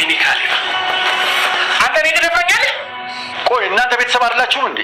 ወይኔ ካሌብ አንተ ቤት ደፈኛል። ቆይ እናንተ ቤተሰብ አይደላችሁም እንዴ?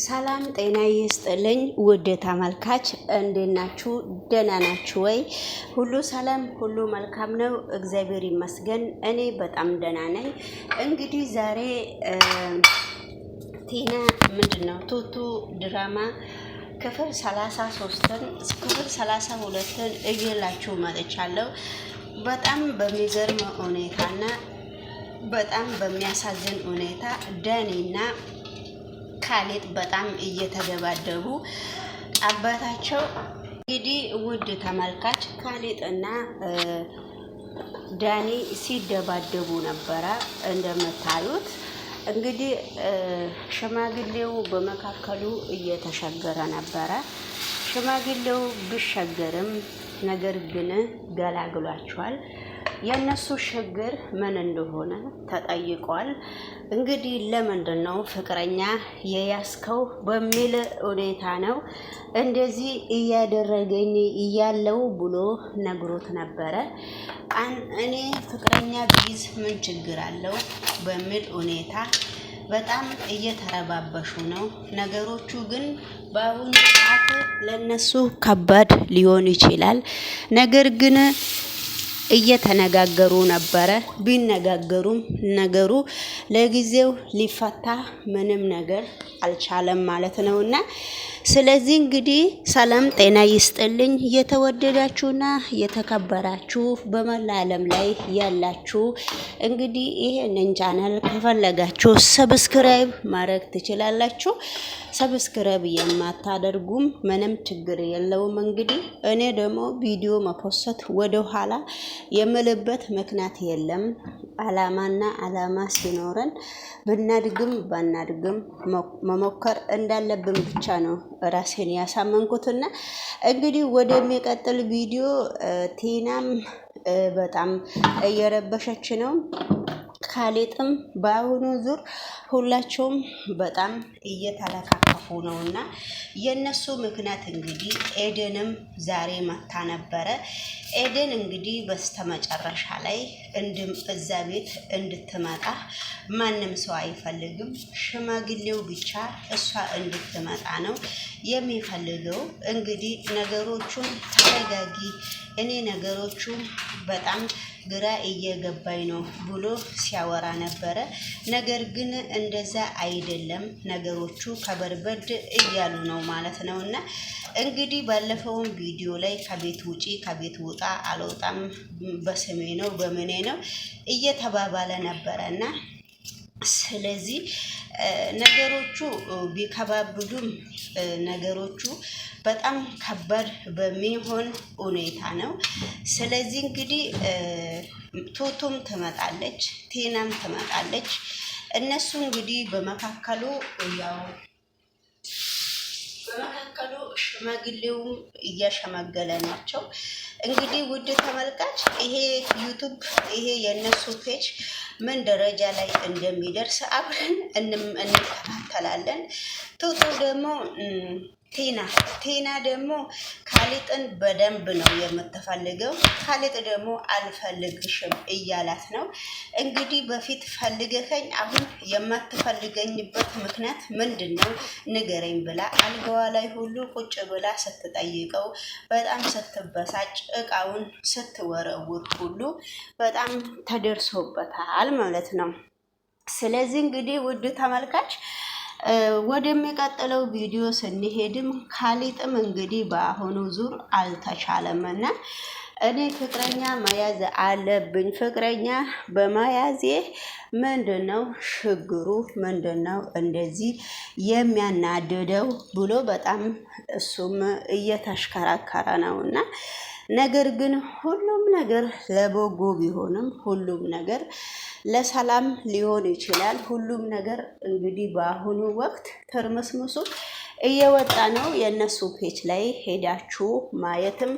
ሰላም ጤና ይስጥልኝ ውድ ተመልካች፣ እንዴት ናችሁ? ደህና ናችሁ ወይ? ሁሉ ሰላም ሁሉ መልካም ነው፣ እግዚአብሔር ይመስገን። እኔ በጣም ደህና ነኝ። እንግዲህ ዛሬ ቲና ምንድነው ቱቱ ድራማ ክፍል 33ን ክፍል 32ን እየላችሁ መጥቻለሁ። በጣም በሚገርም ሁኔታና በጣም በሚያሳዝን ሁኔታ ዳኒና ካሌብ በጣም እየተደባደቡ አባታቸው እንግዲህ ውድ ተመልካች ካሌብና ዳኒ ሲደባደቡ ነበረ። እንደምታዩት እንግዲህ ሽማግሌው በመካከሉ እየተሸገረ ነበረ። ሽማግሌው ቢሸገርም ነገር ግን ገላግሏቸዋል። የነሱ ችግር ምን እንደሆነ ተጠይቋል። እንግዲህ ለምንድን ነው ፍቅረኛ የያዝከው በሚል ሁኔታ ነው እንደዚህ እያደረገኝ እያለው ብሎ ነግሮት ነበረ። እኔ ፍቅረኛ ቢይዝ ምን ችግር አለው በሚል ሁኔታ በጣም እየተረባበሹ ነው። ነገሮቹ ግን በአሁኑ ሰዓት ለነሱ ከባድ ሊሆን ይችላል። ነገር ግን እየተነጋገሩ ነበረ። ቢነጋገሩም ነገሩ ለጊዜው ሊፈታ ምንም ነገር አልቻለም ማለት ነውና ስለዚህ እንግዲህ ሰላም ጤና ይስጥልኝ የተወደዳችሁና የተከበራችሁ በመላ ዓለም ላይ ያላችሁ እንግዲህ ይሄንን ቻናል ከፈለጋችሁ ሰብስክራይብ ማድረግ ትችላላችሁ። ሰብስክራይብ የማታደርጉም ምንም ችግር የለውም። እንግዲህ እኔ ደግሞ ቪዲዮ መፖስት ወደ ኋላ የምልበት ምክንያት የለም። አላማና አላማ ሲኖረን ብናድግም ባናድግም መሞከር እንዳለብን ብቻ ነው ራሴን ያሳመንኩትና እንግዲህ ወደሚቀጥል ቪዲዮ ቲናም በጣም እየረበሸች ነው። ካሌብም በአሁኑ ዙር ሁላቸውም በጣም እየተለካከፉ ነውና የነሱ ምክንያት እንግዲህ ኤደንም ዛሬ መታ ነበረ። ኤደን እንግዲህ በስተመጨረሻ ላይ እዛ ቤት እንድትመጣ ማንም ሰው አይፈልግም። ሽማግሌው ብቻ እሷ እንድትመጣ ነው የሚፈልገው። እንግዲህ ነገሮቹን ተረጋጊ፣ እኔ ነገሮቹ በጣም ግራ እየገባኝ ነው ብሎ ሲያወራ ነበረ። ነገር ግን እንደዛ አይደለም፣ ነገሮቹ ከበርበድ እያሉ ነው ማለት ነውና እንግዲህ ባለፈውን ቪዲዮ ላይ ከቤት ውጪ ከቤት ውጣ አልወጣም በስሜ ነው በምኔ ነው እየተባባለ ነበረና ስለዚህ ነገሮቹ ቢከባብዱም ነገሮቹ በጣም ከባድ በሚሆን ሁኔታ ነው። ስለዚህ እንግዲህ ቱቱም ትመጣለች፣ ቲናም ትመጣለች። እነሱ እንግዲህ በመካከሉ ሽማግሌውም እያሸመገለ ናቸው። እንግዲህ ውድ ተመልካች ይሄ ዩቱብ ይሄ የነሱ ፔጅ ምን ደረጃ ላይ እንደሚደርስ አብረን እንከታተላለን። ቱቱ ደግሞ ቲና ደግሞ ካሌብን በደንብ ነው የምትፈልገው። ካሌብ ደግሞ አልፈልግሽም እያላት ነው። እንግዲህ በፊት ፈልገኸኝ አሁን የማትፈልገኝበት ምክንያት ምንድን ነው ንገረኝ ብላ አልጋዋ ላይ ሁሉ ቁጭ ብላ ስትጠይቀው በጣም ስትበሳጭ እቃውን ስትወረውር ሁሉ በጣም ተደርሶበታል ማለት ነው። ስለዚህ እንግዲህ ውድ ተመልካች ወደሚቀጥለው ቪዲዮ ስንሄድም ካሌብም እንግዲህ በአሁኑ ዙር አልተቻለምና እኔ ፍቅረኛ መያዝ አለብኝ፣ ፍቅረኛ በመያዜ ምንድነው ችግሩ? ምንድነው እንደዚህ የሚያናድደው ብሎ በጣም እሱም እየተሽከራከረ ነውና ነገር ግን ሁሉም ነገር ለበጎ ቢሆንም ሁሉም ነገር ለሰላም ሊሆን ይችላል። ሁሉም ነገር እንግዲህ በአሁኑ ወቅት ትርምስምሱ እየወጣ ነው። የነሱ ፔጅ ላይ ሄዳችሁ ማየትም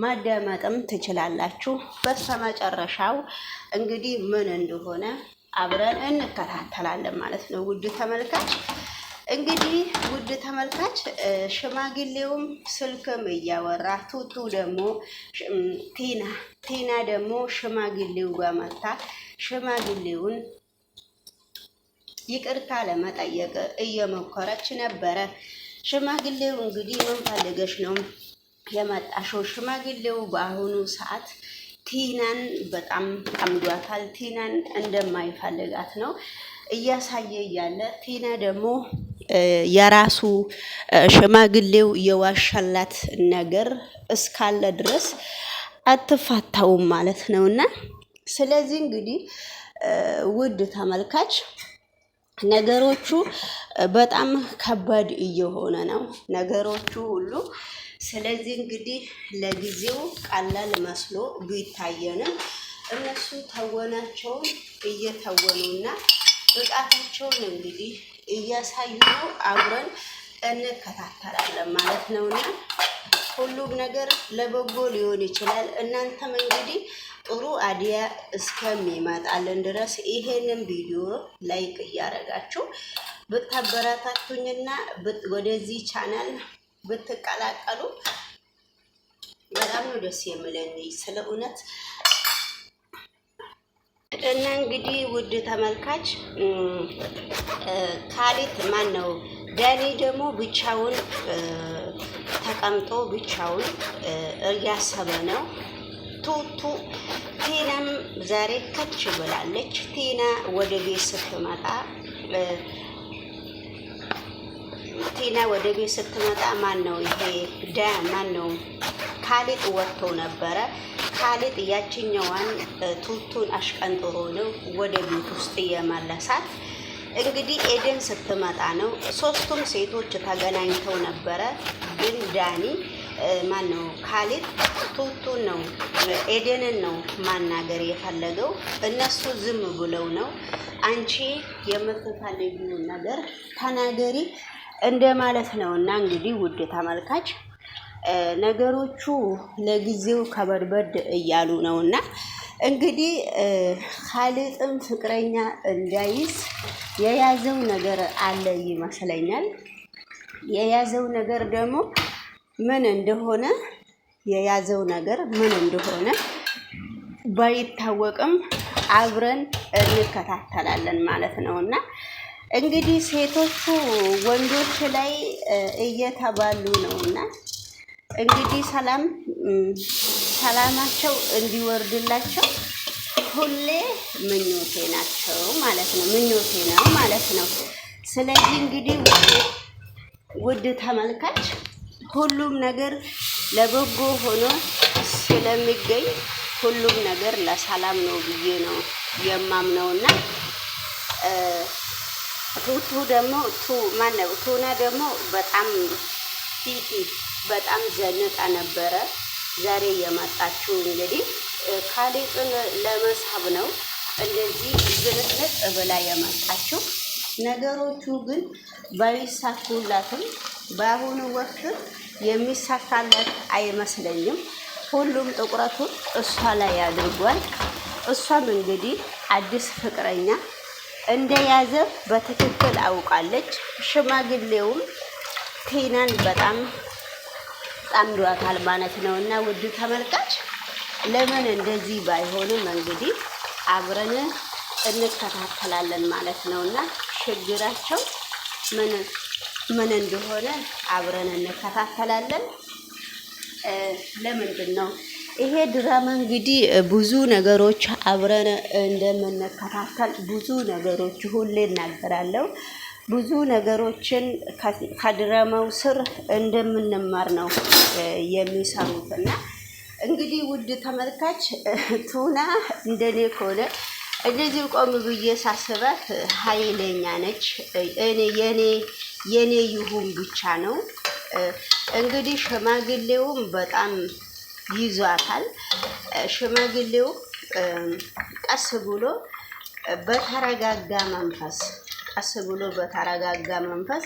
ማዳመጥም ትችላላችሁ። በስተመጨረሻው እንግዲህ ምን እንደሆነ አብረን እንከታተላለን ማለት ነው ውድ ተመልካች። እንግዲህ ውድ ተመልካች ሽማግሌውም ስልክም እያወራ ቱቱ ደግሞ ቲና ደግሞ ሽማግሌው ጋር መጣ። ሽማግሌውን ይቅርታ ለመጠየቅ እየሞከረች ነበረ። ሽማግሌው እንግዲህ ምን ፈልገሽ ነው የመጣሽው? ሽማግሌው በአሁኑ ሰዓት ቲናን በጣም ጠምዷታል። ቲናን እንደማይፈልጋት ነው እያሳየ እያለ ቲና ደግሞ የራሱ ሽማግሌው የዋሻላት ነገር እስካለ ድረስ አትፋታውም ማለት ነውና ስለዚህ እንግዲህ ውድ ተመልካች ነገሮቹ በጣም ከባድ እየሆነ ነው ነገሮቹ ሁሉ። ስለዚህ እንግዲህ ለጊዜው ቀላል መስሎ ቢታየንም እነሱ ተወናቸውን እየተወኑና ብቃታቸውን እንግዲህ እያሳዩ ነው። አብረን እንከታተላለን ማለት ነውና ሁሉም ነገር ለበጎ ሊሆን ይችላል። እናንተም እንግዲህ ጥሩ አይዲያ እስከሚመጣልን ድረስ ይሄንን ቪዲዮ ላይክ እያደረጋችሁ ብታበረታቱኝና ወደዚህ ቻናል ብትቀላቀሉ በጣም ነው ደስ የሚለኝ ስለ እውነት። እና እንግዲህ ውድ ተመልካች ካሊት ማን ነው ዳኒ ደግሞ ብቻውን ተቀምጦ ብቻውን እያሰበ ነው። ቱቱ ቲናም ዛሬ ከች ብላለች። ቲና ወደ ቤት ስትመጣ ማን ነው ይሄ ማን ነው ካሊጥ ወጥቶ ነበረ። ካሊጥ ያችኛዋን ቱቱን አሽቀንጥሮ ነው ወደ ቤት ውስጥ እየመለሳት። እንግዲህ ኤደን ስትመጣ ነው። ሶስቱም ሴቶች ተገናኝተው ነበረ። ግን ዳኒ ማን ነው ካሊጥ ቱቱን ነው ኤደንን ነው ማናገር የፈለገው። እነሱ ዝም ብለው ነው አንቺ የምትፈልጊውን ነገር ተናገሪ እንደማለት ነውና እንግዲህ ውድ ተመልካች ነገሮቹ ለጊዜው ከበድበድ እያሉ ነውና እንግዲህ ካሊጥም ፍቅረኛ እንዳይዝ የያዘው ነገር አለ ይመስለኛል። የያዘው ነገር ደግሞ ምን እንደሆነ ባይታወቅም አብረን እንከታተላለን ማለት ነውና እንግዲህ ሴቶቹ ወንዶች ላይ እየተባሉ ነውና እንግዲህ ሰላማቸው እንዲወርድላቸው ሁሌ ምኞቴ ነው ማለት ነው። ስለዚህ እንግዲህ ውድ ተመልካች ሁሉም ነገር ለበጎ ሆኖ ስለሚገኝ ሁሉም ነገር ለሰላም ነው ብዬ ነው የማምነውና ቱቱ ደግሞ ቱና ደግሞ በጣም ዘንጣ ነበረ ዛሬ የመጣችው። እንግዲህ ካሊጥን ለመሳብ ነው እንደዚህ ዝንጥጥ ብላ የመጣችው። ነገሮቹ ግን ባይሳኩላትም በአሁኑ ወቅት የሚሳካላት አይመስለኝም። ሁሉም ጥቁረቱን እሷ ላይ አድርጓል። እሷም እንግዲህ አዲስ ፍቅረኛ እንደያዘ በትክክል አውቃለች። ሽማግሌውም ቲናን በጣም ጠምዷታል ማለት ነው። እና ውድ ተመልካች ለምን እንደዚህ ባይሆንም እንግዲህ አብረን እንከታተላለን ማለት ነው። እና ችግራቸው ምን እንደሆነ አብረን እንከታተላለን። ለምንድን ነው ይሄ ድራማ እንግዲህ ብዙ ነገሮች አብረን እንደምንከታተል ብዙ ነገሮች ሁሌ እናገራለሁ። ብዙ ነገሮችን ከድራማው ስር እንደምንማር ነው የሚሰሩትና እንግዲህ ውድ ተመልካች ቱና እንደኔ ከሆነ እንደዚህ ቆም ብዬ ሳስባት ኃይለኛ ነች። የኔ ይሁን ብቻ ነው እንግዲህ ሽማግሌውም በጣም ይዟታል። ሽማግሌው ቀስ ብሎ በተረጋጋ መንፈስ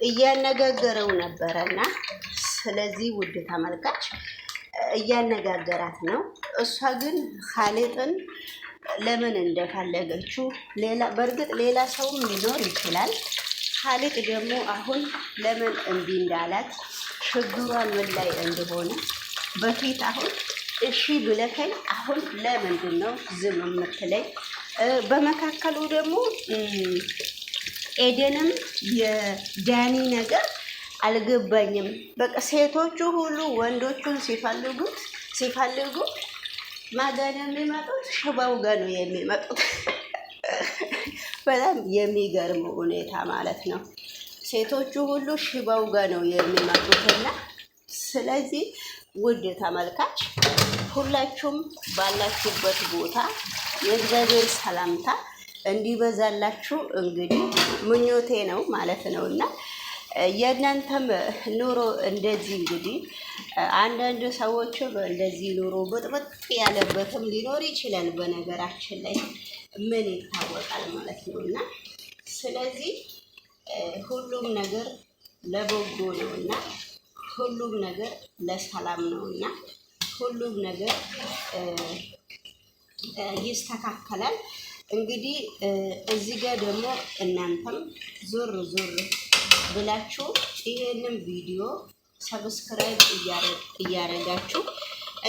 እያነጋገረው ነበረና ስለዚህ ውድ ተመልካች እያነጋገራት ነው። እሷ ግን ካሊጥን ለምን እንደፈለገችው በእርግጥ ሌላ ሰውም ሊኖር ይችላል። ካሊጥ ደግሞ አሁን ለምን እምቢ እንዳላት ችግሯ ምን ላይ እንደሆነ በፊት አሁን እሺ ብለኸኝ አሁን ለምንድን ነው ዝም የምትለኝ? በመካከሉ ደግሞ ኤደንም የዳኒ ነገር አልገባኝም። በቃ ሴቶቹ ሁሉ ወንዶቹን ሲፈልጉ ማጋን የሚመጡት ሽባው ጋር ነው የሚመጡት። በጣም የሚገርም ሁኔታ ማለት ነው። ሴቶቹ ሁሉ ሽባው ጋር ነው የሚመጡትና ስለዚህ ውድ ተመልካች ሁላችሁም ባላችሁበት ቦታ የእግዚአብሔር ሰላምታ እንዲበዛላችሁ እንግዲህ ምኞቴ ነው ማለት ነው። እና የእናንተም ኑሮ እንደዚህ እንግዲህ አንዳንድ ሰዎች እንደዚህ ኑሮ ብጥብጥ ያለበትም ሊኖር ይችላል። በነገራችን ላይ ምን ይታወቃል ማለት ነው። እና ስለዚህ ሁሉም ነገር ለበጎ ነው እና ሁሉም ነገር ለሰላም ነው እና ሁሉም ነገር ይስተካከላል። እንግዲህ እዚህ ጋር ደግሞ እናንተም ዞር ብላችሁ ይሄንን ቪዲዮ ሰብስክራይብ እያረጋችሁ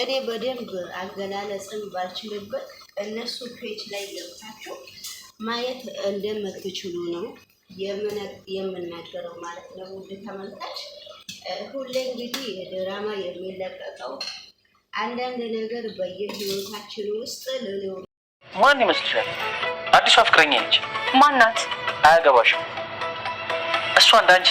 እኔ በደንብ አገላለጽን ባልችልበት እነሱ ፔጅ ላይ ገብታችሁ ማየት እንደምትችሉ ነው የምናገረው ማለት ነው። ውድ ተመልካች ሁሌ እንግዲህ ድራማ የሚለቀቀው አንዳንድ ነገር በየህይወታችን ውስጥ ልኖር። ማን ይመስልሻል? አዲሷ ፍቅረኛ ነች። ማናት? አያገባሽም። እሷ እንዳንቺ